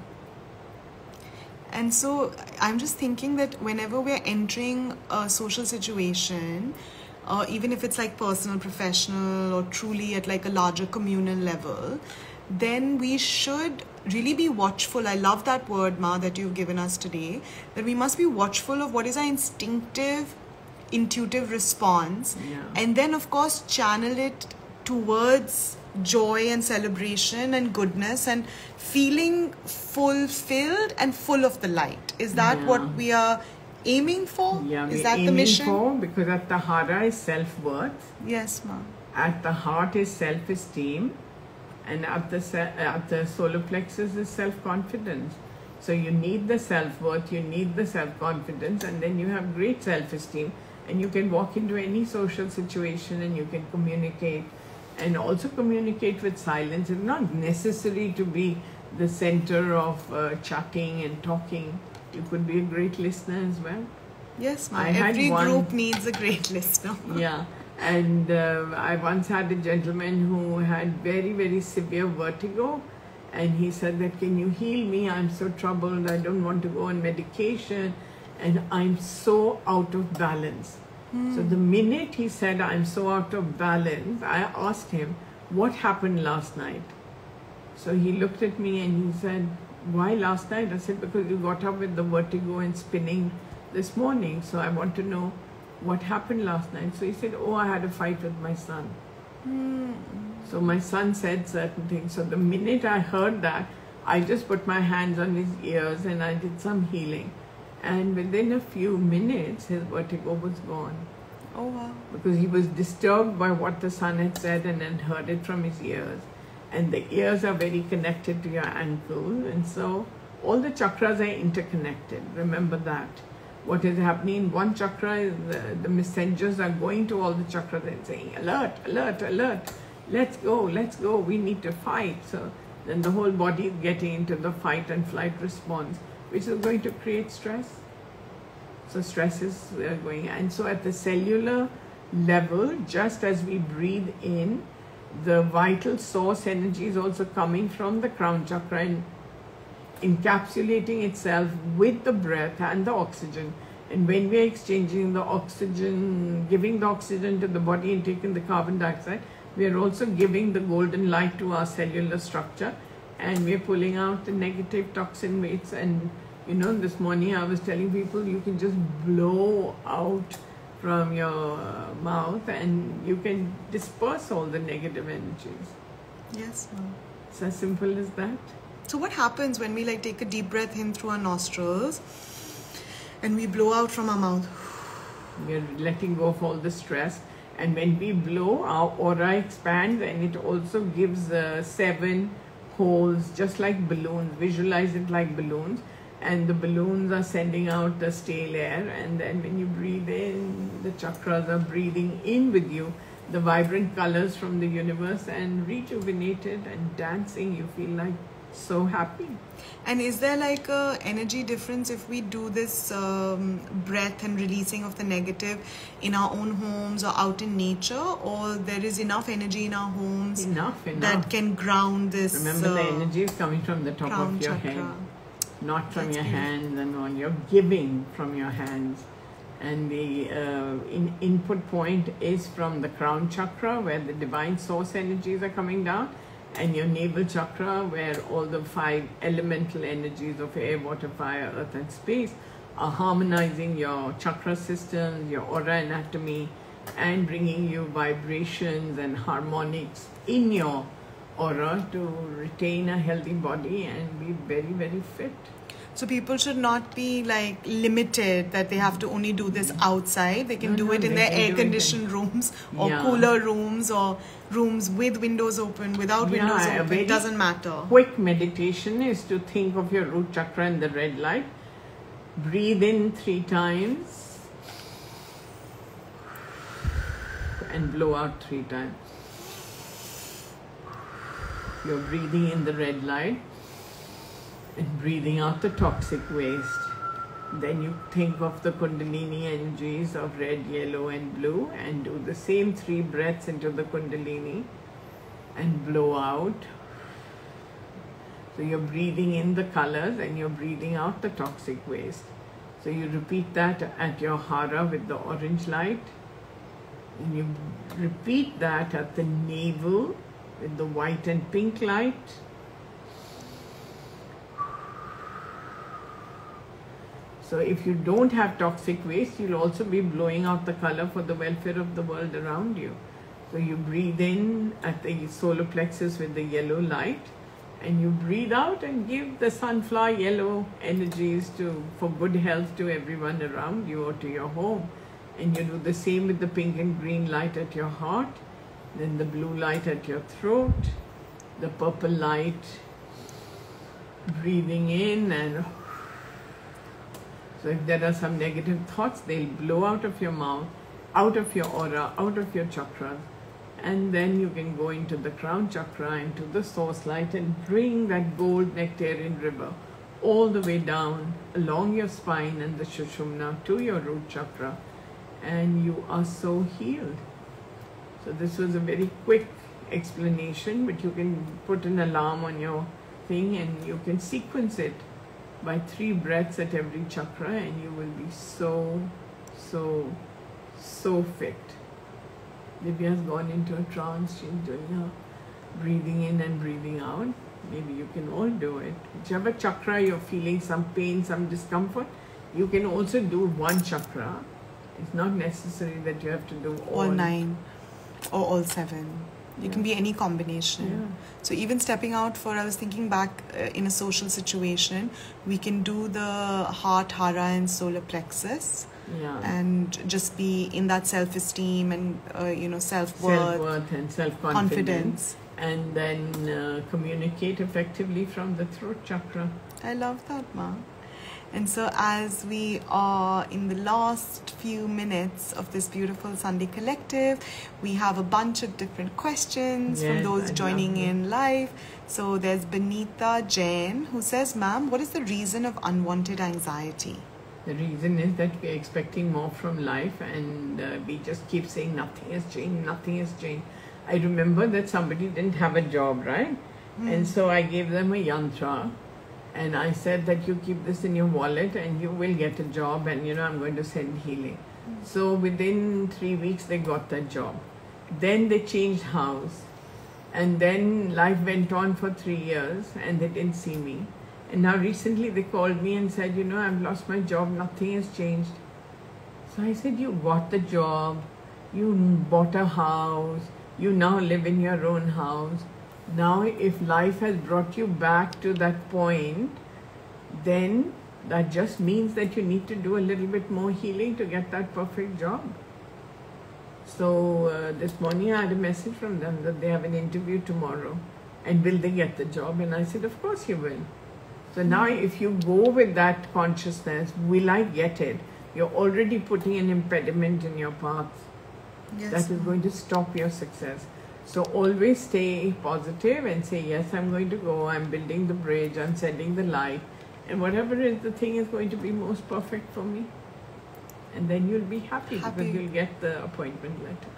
Speaker 1: And so I'm just thinking that whenever we're entering a social situation, even if it's like personal, professional, or truly at like a larger communal level, then we should really be watchful. I love that word, Ma, that you've given us today, that we must be watchful of what is our intuitive response.
Speaker 2: Yeah.
Speaker 1: And then, of course, channel it towards joy and celebration and goodness and feeling fulfilled and full of the light. Is that what we are aiming for?
Speaker 2: Yeah,
Speaker 1: is
Speaker 2: we're
Speaker 1: that the
Speaker 2: aiming
Speaker 1: mission?
Speaker 2: for, because at the hara is self-worth.
Speaker 1: Yes, ma'am.
Speaker 2: At the heart is self-esteem, and at the solar plexus is self-confidence. So you need the self-worth, you need the self-confidence, and then you have great self-esteem, and you can walk into any social situation and you can communicate, and also communicate with silence. It's not necessary to be the center of chatting and talking. You could be a great listener as well.
Speaker 1: Yes, ma'am. Every group needs a great listener.
Speaker 2: Yeah. And I once had a gentleman who had very, very severe vertigo. And he said that, can you heal me? I'm so troubled. I don't want to go on medication. And I'm so out of balance. So the minute he said, I'm so out of balance, I asked him, what happened last night? So he looked at me and he said, why last night? I said, because you got up with the vertigo and spinning this morning. So I want to know what happened last night. So he said, oh, I had a fight with my son. So my son said certain things. So the minute I heard that, I just put my hands on his ears and I did some healing. And within a few minutes, his vertigo was gone.
Speaker 1: Oh, wow.
Speaker 2: Because he was disturbed by what the son had said and had heard it from his ears. And the ears are very connected to your ankle. And so all the chakras are interconnected. Remember that. What is happening in one chakra is the messengers are going to all the chakras and saying, alert, alert, alert. Let's go, we need to fight. So then the whole body is getting into the fight and flight response, which is going to create stress. So stress is going. And so at the cellular level, just as we breathe in, the vital source energy is also coming from the crown chakra and encapsulating itself with the breath and the oxygen. And when we are exchanging the oxygen, giving the oxygen to the body and taking the carbon dioxide, we are also giving the golden light to our cellular structure, and we are pulling out the negative toxin weights. And this morning I was telling people, you can just blow out from your mouth and you can disperse all the negative energies.
Speaker 1: Yes, ma'am.
Speaker 2: It's as simple as that.
Speaker 1: So what happens when we take a deep breath in through our nostrils and we blow out from our mouth?
Speaker 2: We are letting go of all the stress. And when we blow, our aura expands, and it also gives 7 holes, just like balloons. Visualize it like balloons. And the balloons are sending out the stale air. And then when you breathe in, the chakras are breathing in with you the vibrant colors from the universe, and rejuvenated and dancing. You feel like so happy.
Speaker 1: And is there like a energy difference if we do this breath and releasing of the negative in our own homes or out in nature, or there is enough energy in our homes that can ground this?
Speaker 2: Remember, the energy is coming from the top of your head, not from your hands and all. You're giving from your hands. And the input point is from the crown chakra, where the divine source energies are coming down, and your navel chakra, where all the 5 elemental energies of air, water, fire, earth and space are harmonizing your chakra systems, your aura anatomy, and bringing you vibrations and harmonics in your aura to retain a healthy body and be very, very fit.
Speaker 1: So people should not be like limited that they have to only do this outside. They can do it in their air-conditioned rooms or cooler rooms or rooms with windows open, without windows open. It doesn't matter.
Speaker 2: Quick meditation is to think of your root chakra in the red light. Breathe in 3 times and blow out 3 times. You're breathing in the red light and breathing out the toxic waste. Then you think of the Kundalini energies of red, yellow and blue, and do the same 3 breaths into the Kundalini and blow out. So you're breathing in the colors and you're breathing out the toxic waste. So you repeat that at your hara with the orange light, and you repeat that at the navel with the white and pink light. So if you don't have toxic waste, you'll also be blowing out the color for the welfare of the world around you. So you breathe in at the solar plexus with the yellow light, and you breathe out and give the sunflower yellow energies for good health to everyone around you or to your home. And you do the same with the pink and green light at your heart, then the blue light at your throat, the purple light, breathing in, and so if there are some negative thoughts, they'll blow out of your mouth, out of your aura, out of your chakras. And then you can go into the crown chakra, into the source light, and bring that gold nectarian river all the way down along your spine and the Sushumna to your root chakra. And you are so healed. So this was a very quick explanation, but you can put an alarm on your thing and you can sequence it by 3 breaths at every chakra, and you will be so fit. Divya has gone into a trance. She's doing her breathing in and breathing out. Maybe you can all do it. Whichever chakra you're feeling some pain, some discomfort, you can also do 1 chakra. It's not necessary that you have to do all
Speaker 1: 9 or all 7. You can be any combination.
Speaker 2: Yeah.
Speaker 1: So even stepping out I was thinking back in a social situation, we can do the heart, hara and solar plexus. And just be in that self-esteem and self-worth
Speaker 2: and self-confidence. And then communicate effectively from the throat chakra.
Speaker 1: I love that, Ma. And so as we are in the last few minutes of this beautiful Sunday collective, we have a bunch of different questions from those joining in live. So there's Benita Jain who says, ma'am, what is the reason of unwanted anxiety?
Speaker 2: The reason is that we're expecting more from life, and we just keep saying nothing has changed, nothing has changed. I remember that somebody didn't have a job, right? And so I gave them a yantra. And I said that you keep this in your wallet and you will get a job, and I'm going to send healing. So within 3 weeks they got that job. Then they changed house, and then life went on for 3 years and they didn't see me. And now recently they called me and said, I've lost my job, nothing has changed. So I said, you got the job, you bought a house, you now live in your own house. Now, if life has brought you back to that point, then that just means that you need to do a little bit more healing to get that perfect job. So this morning I had a message from them that they have an interview tomorrow, and will they get the job? And I said, of course you will. So now if you go with that consciousness, will I get it? You're already putting an impediment in your path that is going to stop your success. So always stay positive and say, yes, I'm going to go, I'm building the bridge, I'm sending the light, and whatever is the thing is going to be most perfect for me. And then you'll be happy. Because you'll get the appointment letter.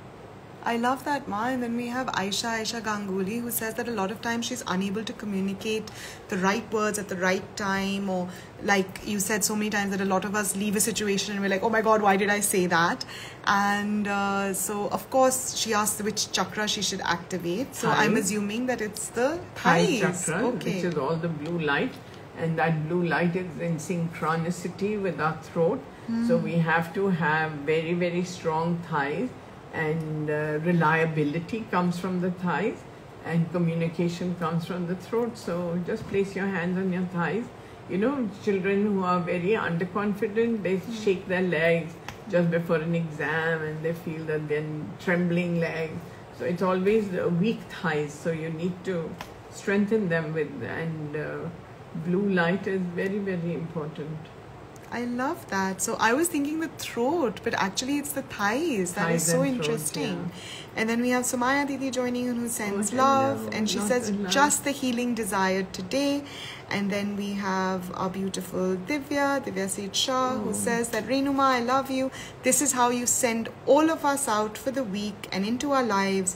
Speaker 1: I love that, Ma. And then we have Aisha Ganguly, who says that a lot of times she's unable to communicate the right words at the right time, or like you said so many times that a lot of us leave a situation and we're like, oh my God, why did I say that? And so, of course, she asked which chakra she should activate. So I'm assuming that it's the
Speaker 2: thigh chakra, which is all the blue light. And that blue light is in synchronicity with our throat. So we have to have very, very strong thighs. And reliability comes from the thighs, and communication comes from the throat. So just place your hands on your thighs. You know, children who are very underconfident, they shake their legs just before an exam, and they feel that they're trembling legs. So it's always weak thighs. So you need to strengthen them with, and blue light is very, very important.
Speaker 1: I love that. So I was thinking the throat, but actually it's the thighs. That is so interesting. Throat, yeah. And then we have Somaya Didi joining in, who sends love. And she says, just the healing desired today. And then we have our beautiful Divya Seed Shah, who says that, Renuma, I love you. This is how you send all of us out for the week and into our lives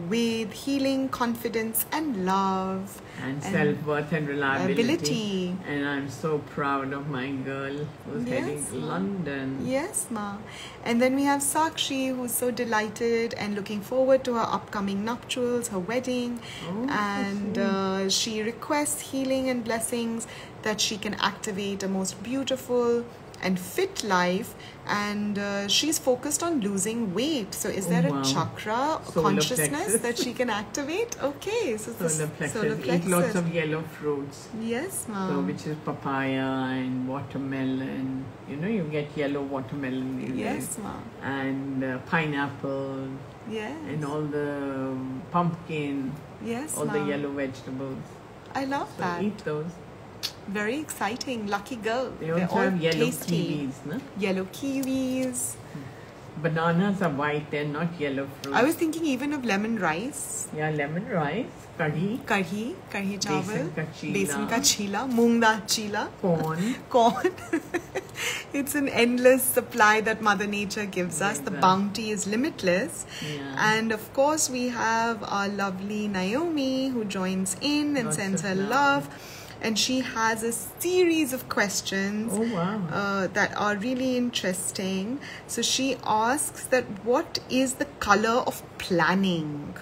Speaker 1: with healing, confidence and love.
Speaker 2: And self-worth and reliability. And I'm so proud of my girl who's heading to London.
Speaker 1: Yes, Ma. And then we have Sakshi, who's so delighted and looking forward to her upcoming nuptials, her wedding. And she requests healing and blessings that she can activate a most beautiful and fit life, and she's focused on losing weight. So is there a chakra consciousness that she can activate? Okay, so
Speaker 2: solar plexus. Eat lots of yellow fruits.
Speaker 1: Yes, Ma'am.
Speaker 2: So which is papaya and watermelon. You know, you get yellow watermelon these days.
Speaker 1: Ma'am.
Speaker 2: And pineapple.
Speaker 1: Yes.
Speaker 2: And all the pumpkin.
Speaker 1: Yes,
Speaker 2: all the yellow vegetables.
Speaker 1: I love that.
Speaker 2: Eat those.
Speaker 1: Very exciting. Lucky girl.
Speaker 2: They also have yellow kiwis, no?
Speaker 1: Yellow kiwis.
Speaker 2: Bananas are white, they're not yellow fruit.
Speaker 1: I was thinking even of lemon rice.
Speaker 2: Yeah, lemon rice, kadhi
Speaker 1: chawal,
Speaker 2: besan
Speaker 1: ka chila, moong dal chila,
Speaker 2: corn.
Speaker 1: It's an endless supply that Mother Nature gives us. The bounty is limitless. And of course we have our lovely Naomi, who joins in and sends her love. And she has a series of questions that are really interesting. So she asks that, what is the color of planning?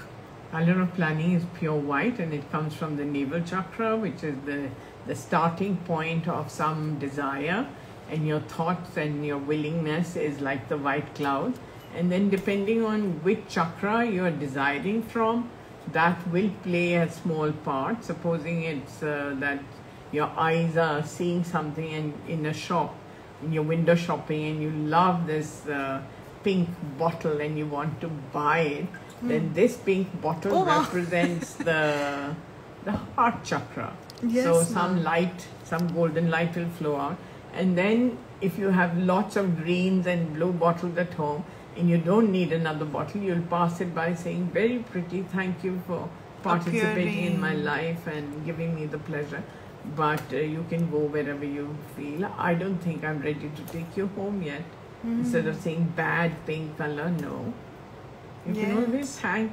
Speaker 2: Color of planning is pure white, and it comes from the navel chakra, which is the starting point of some desire. And your thoughts and your willingness is like the white cloud. And then depending on which chakra you are desiring from, that will play a small part. Supposing it's that your eyes are seeing something in a shop, in your window shopping, and you love this pink bottle and you want to buy it, then this pink bottle represents the heart chakra. So some light, some golden light will flow out. And then if you have lots of greens and blue bottles at home, and you don't need another bottle, you'll pass it by saying, very pretty, thank you for participating in my life and giving me the pleasure. But you can go wherever you feel. I don't think I'm ready to take you home yet. Instead of saying bad pink color, no. You can always thank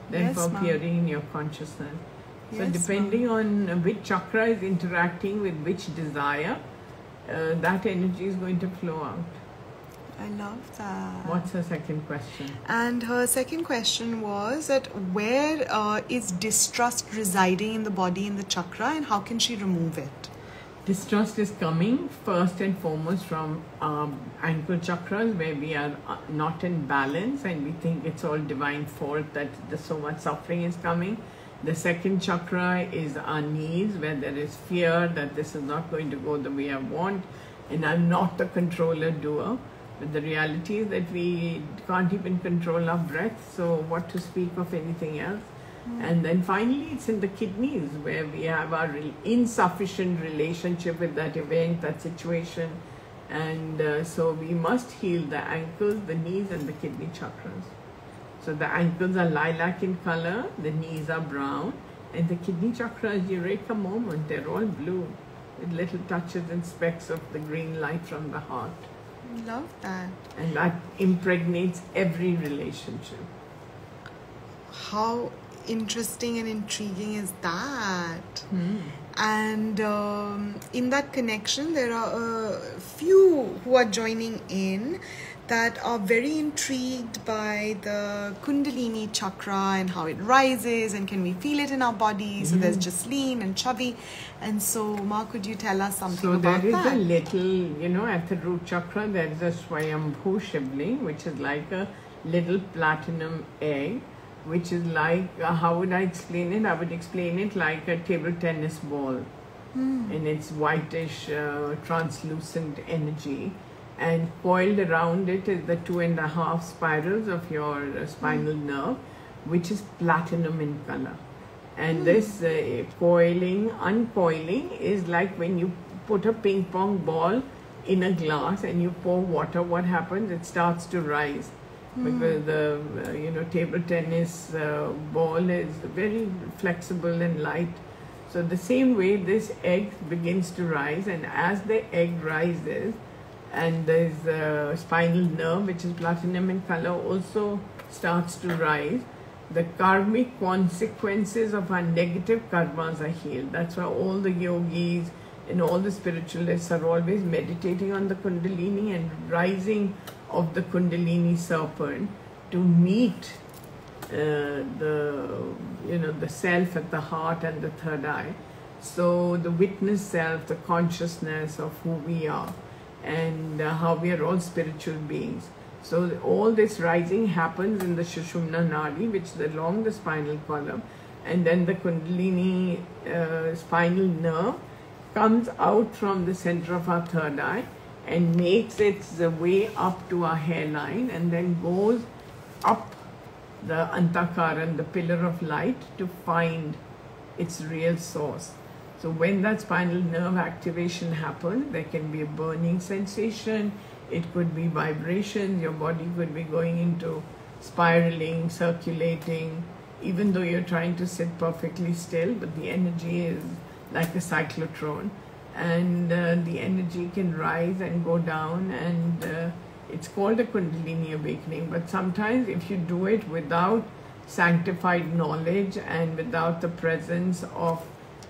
Speaker 2: them for appearing in your consciousness. So depending on which chakra is interacting with which desire, that energy is going to flow out.
Speaker 1: I love that.
Speaker 2: What's her second question?
Speaker 1: And her second question was that where is distrust residing in the body, in the chakra, and how can she remove it?
Speaker 2: Distrust is coming first and foremost from ankle chakras, where we are not in balance and we think it's all divine fault that so much suffering is coming. The second chakra is our knees, where there is fear that this is not going to go the way I want and I'm not the controller doer. But the reality is that we can't even control our breath, so what to speak of anything else? And then finally it's in the kidneys, where we have our insufficient relationship with that event, that situation. And so we must heal the ankles, the knees and the kidney chakras. So the ankles are lilac in color, the knees are brown, and the kidney chakra is eureka moment. They're all blue with little touches and specks of the green light from the heart.
Speaker 1: Love that.
Speaker 2: And that impregnates every relationship.
Speaker 1: How interesting and intriguing is that? And in that connection, there are a few who are joining in that are very intrigued by the Kundalini chakra and how it rises, and can we feel it in our bodies? So there's Jasleen and Chavi. And so, Ma, could you tell us something about that?
Speaker 2: So there is a little, at the root chakra, there is a Swayambhu Shivling, which is like a little platinum egg, which is like, how would I explain it? I would explain it like a table tennis ball. And it's whitish, translucent energy. And coiled around it is the 2.5 spirals of your spinal nerve, which is platinum in color. And this coiling, uncoiling is like when you put a ping pong ball in a glass and you pour water, what happens? It starts to rise. Because the table tennis ball is very flexible and light. So the same way this egg begins to rise, and as the egg rises, and there's the spinal nerve, which is platinum in color, also starts to rise, the karmic consequences of our negative karmas are healed. That's why all the yogis and all the spiritualists are always meditating on the Kundalini and rising of the Kundalini serpent to meet the self at the heart and the third eye. So the witness self, the consciousness of who we are, and how we are all spiritual beings. So all this rising happens in the Sushumna Nadi, which is along the spinal column, and then the Kundalini spinal nerve comes out from the center of our third eye and makes its way up to our hairline, and then goes up the Antakaran, the pillar of light, to find its real source. So when that spinal nerve activation happens, there can be a burning sensation, it could be vibrations, your body could be going into spiraling, circulating, even though you're trying to sit perfectly still, but the energy is like a cyclotron. And the energy can rise and go down, and it's called a Kundalini awakening. But sometimes if you do it without sanctified knowledge and without the presence of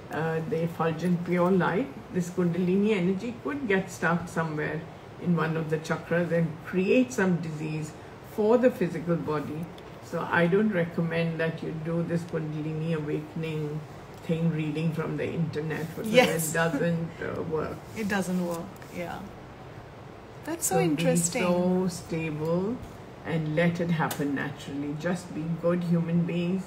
Speaker 2: the effulgent pure light, this Kundalini energy could get stuck somewhere in one of the chakras and create some disease for the physical body. So I don't recommend that you do this Kundalini awakening thing reading from the internet, because it doesn't work.
Speaker 1: It doesn't work, yeah. That's so interesting.
Speaker 2: Be so stable and let it happen naturally. Just be good human beings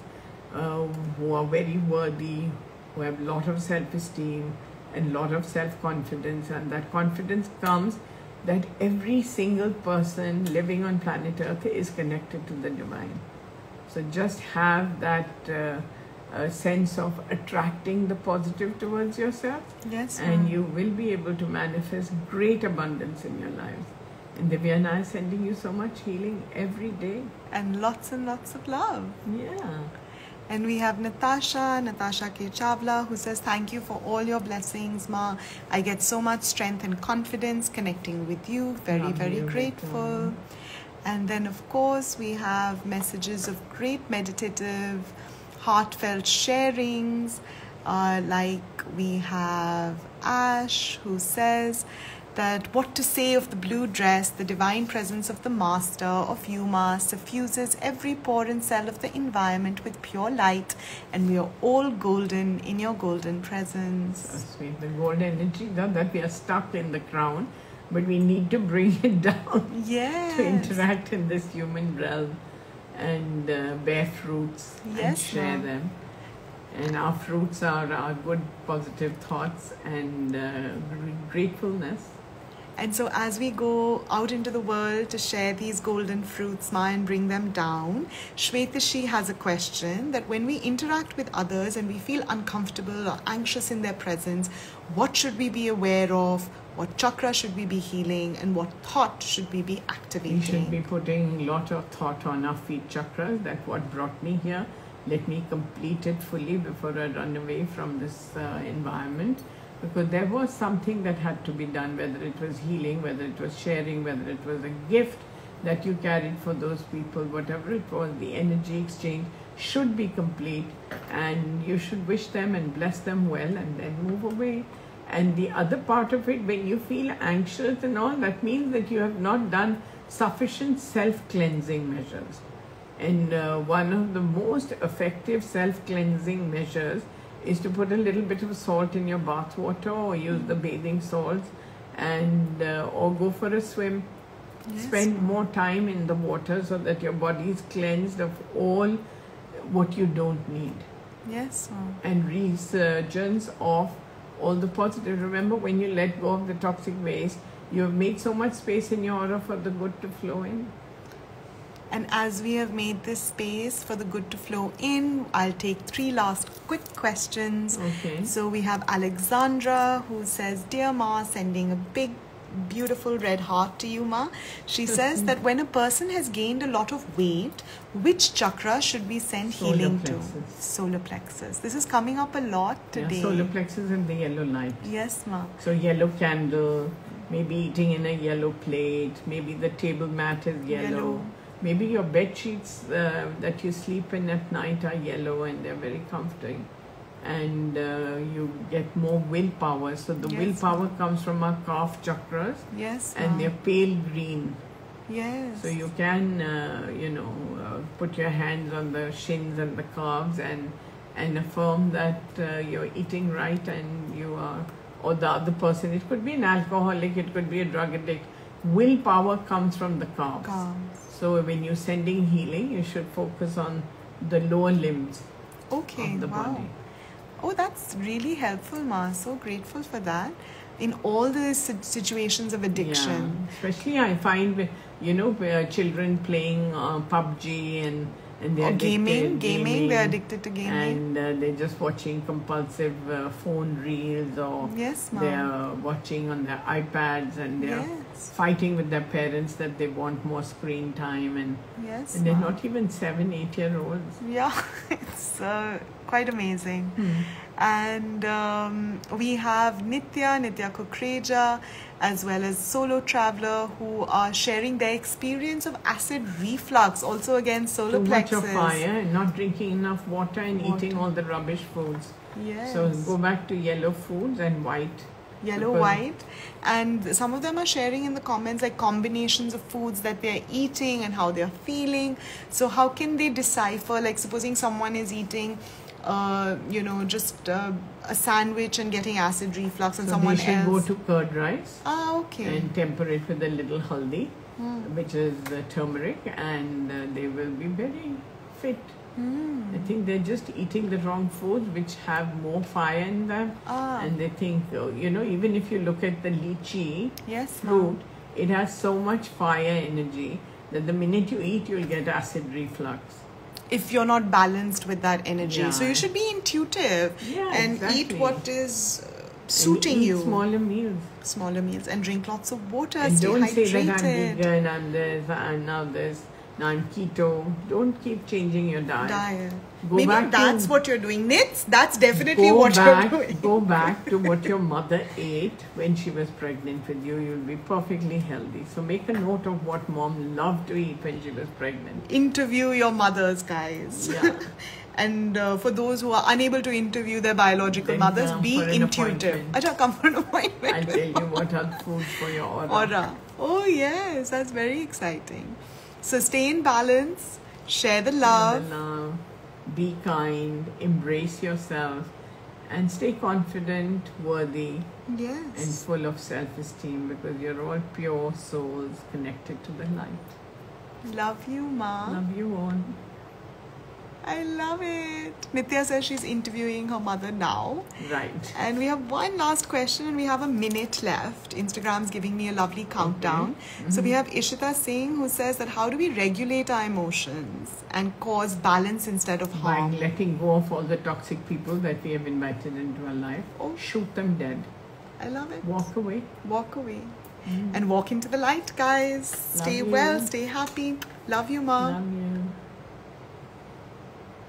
Speaker 2: who are very worthy, who have a lot of self-esteem and a lot of self-confidence, and that confidence comes that every single person living on planet Earth is connected to the divine. So just have that sense of attracting the positive towards yourself, and you will be able to manifest great abundance in your lives. And Divya and I are sending you so much healing every day.
Speaker 1: And lots of love.
Speaker 2: Yeah.
Speaker 1: And we have Natasha K. Chavla, who says, thank you for all your blessings, Ma. I get so much strength and confidence connecting with you. Very, very grateful. And then, of course, we have messages of great meditative, heartfelt sharings. Like we have Ash, who says that what to say of the blue dress, the divine presence of the master of you, Ma, suffuses every pore and cell of the environment with pure light, and we are all golden in your golden presence.
Speaker 2: So sweet, the golden energy, that we are stuck in the crown, but we need to bring it down to interact in this human realm and bear fruits and share them. And our fruits are our good positive thoughts and gratefulness.
Speaker 1: And so as we go out into the world to share these golden fruits, Ma, and bring them down, Shwetashi has a question that when we interact with others and we feel uncomfortable or anxious in their presence, what should we be aware of? What chakra should we be healing? And what thought should we be activating?
Speaker 2: We should be putting a lot of thought on our feet chakras. That's what brought me here. Let me complete it fully before I run away from this environment. Because there was something that had to be done, whether it was healing, whether it was sharing, whether it was a gift that you carried for those people, whatever it was, the energy exchange should be complete, and you should wish them and bless them well and then move away. And the other part of it, when you feel anxious and all, that means that you have not done sufficient self-cleansing measures. And one of the most effective self-cleansing measures is to put a little bit of salt in your bath water, or use the bathing salts, and or go for a swim.
Speaker 1: Yes.
Speaker 2: Spend more time in the water so that your body is cleansed of all what you don't need.
Speaker 1: Yes, Ma.
Speaker 2: And resurgence of all the positive. Remember, when you let go of the toxic waste, you have made so much space in your aura for the good to flow in.
Speaker 1: And as we have made this space for the good to flow in, I'll take 3 last quick questions.
Speaker 2: Okay.
Speaker 1: So we have Alexandra, who says, Dear Ma, sending a big, beautiful red heart to you, Ma. She says that when a person has gained a lot of weight, which chakra should we send healing to? Solar plexus. This is coming up a lot today.
Speaker 2: Yeah, solar plexus and the yellow light.
Speaker 1: Yes, Ma.
Speaker 2: So yellow candle, maybe eating in a yellow plate, maybe the table mat is yellow. Maybe your bed sheets that you sleep in at night are yellow and they're very comforting. And you get more willpower. So the willpower comes from our calf chakras.
Speaker 1: Yes.
Speaker 2: And they're pale green.
Speaker 1: Yes.
Speaker 2: So you can, put your hands on the shins and the calves and affirm that you're eating right and you are, or the other person. It could be an alcoholic, it could be a drug addict. Willpower comes from the calves. So when you're sending healing, you should focus on the lower limbs of the body.
Speaker 1: Oh, that's really helpful, Ma. So grateful for that. In all the situations of addiction.
Speaker 2: Yeah. Especially I find, where children playing PUBG and they're
Speaker 1: gaming, they're addicted to gaming.
Speaker 2: And they're just watching compulsive phone reels, or they're watching on their iPads, and they're fighting with their parents that they want more screen time, and they're not even 7, 8 year olds.
Speaker 1: Yeah, it's quite amazing. And we have Nitya Kukreja, as well as Solo Traveler, who are sharing their experience of acid reflux, also again solar plexus.
Speaker 2: Too much of fire and not drinking enough water and eating all the rubbish foods.
Speaker 1: Yes.
Speaker 2: So go back to yellow foods and white.
Speaker 1: White. And some of them are sharing in the comments like combinations of foods that they're eating and how they're feeling. So how can they decipher, like supposing someone is eating just a sandwich and getting acid reflux, and someone else.
Speaker 2: They should go to curd rice.
Speaker 1: Okay.
Speaker 2: And temper it with a little haldi, which is turmeric, and they will be very fit. I think they're just eating the wrong foods which have more fire in them. And they think, even if you look at the lychee fruit, it has so much fire energy that the minute you eat, you'll get acid reflux.
Speaker 1: If you're not balanced with that energy. So you should be intuitive and eat what is suiting you.
Speaker 2: Smaller meals.
Speaker 1: And drink lots of water.
Speaker 2: And
Speaker 1: stay
Speaker 2: don't
Speaker 1: hydrated.
Speaker 2: say that I'm vegan, I'm this, I'm now this, now I'm keto. Don't keep changing your diet.
Speaker 1: Maybe that's what you're doing. Nits, that's definitely what you're doing.
Speaker 2: Go back to what your mother ate when she was pregnant with you. You'll be perfectly healthy. So make a note of what mom loved to eat when she was pregnant.
Speaker 1: Interview your mothers, guys.
Speaker 2: Yeah.
Speaker 1: And for those who are unable to interview their biological mothers, be intuitive. Come for an appointment.
Speaker 2: I'll tell you what are foods for your aura.
Speaker 1: Oh yes, that's very exciting. So stay in balance, share the love.
Speaker 2: Be kind, embrace yourself, and stay confident, worthy, and full of self-esteem, because you're all pure souls connected to the light.
Speaker 1: Love you, Ma.
Speaker 2: Love you all.
Speaker 1: I love it. Nitya says she's interviewing her mother now.
Speaker 2: Right.
Speaker 1: And we have one last question and we have a minute left. Instagram's giving me a lovely countdown.
Speaker 2: Okay.
Speaker 1: So we have Ishita Singh who says that how do we regulate our emotions and cause balance instead of harm?
Speaker 2: By letting go of all the toxic people that we have invited into our life.
Speaker 1: Oh.
Speaker 2: Shoot them dead.
Speaker 1: I love it.
Speaker 2: Walk away.
Speaker 1: Walk away. And walk into the light, guys. Stay
Speaker 2: Love
Speaker 1: well,
Speaker 2: you.
Speaker 1: stay happy. Love you, Ma.
Speaker 2: Love you.